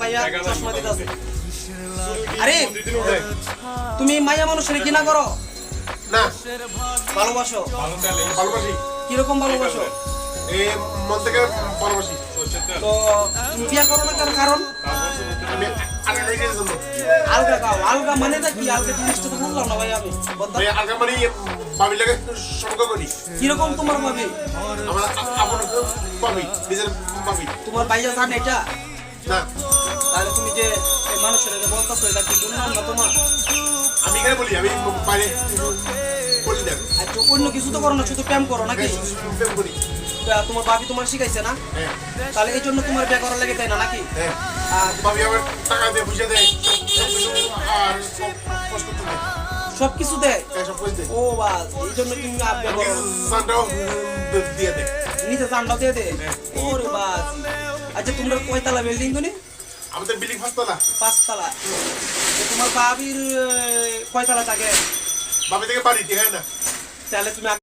মাইয়া চশমা দিতে আছে। আরে তুমি মাইয়া মানুষের কি না করো? না ভালোবাসো? ভালোবাসি, কিরকম ভালোবাসো? এই মন থেকে ভালোবাসি। তো তুমি বিয়া করো না কেন কারণ? আমি আলগা খাইতে জন্য। আলগা খাও? আলগা মানে কি? আলগা জিনিসটা তো বুঝলাম না ভাই আমি। বলতো ভাই আলগা মানে ভাবি লাগে সম্পর্ক করি। কিরকম তোমার ভাবি? আমার আপন ভাবি, নিজের ভাবি। তোমার ভাইয়া জানে এটা? না তাহলে তুমি যে এই মানুষের যে বলতেছো এটা কি বললাম না তোমার? আমি কেন বলি, আমি বাইরে বলি না। আচ্ছা অন্য কিছু তো করো না, শুধু প্রেম করো নাকি? প্রেম করি। তোমার ভাবি তোমার শিখাইছে না? হ্যাঁ তাহলে এই জন্য তোমার বিয়ে করার লাগে তাই না নাকি? হ্যাঁ, আর ভাবি আমার টাকা দিয়ে বুঝে দেয় আর কষ্ট দেয়, সব কিছু দেয়? সব কিছু দেয়। ও বাস এই জন্য তুমি বিয়ে করো? সানটাও দিয়ে দেয়। নিচে চান্ডা দিয়ে দে? ওরে বাস। আচ্ছা তোমরা কয়তলা বিল্ডিং গুনি? আমাদের বিল্ডিং 5 তলা। 5 তলা। তোমার ভাবির কয়তলা থাকে? ভাবি থেকে বাড়িতে হয় না। তাহলে তুমি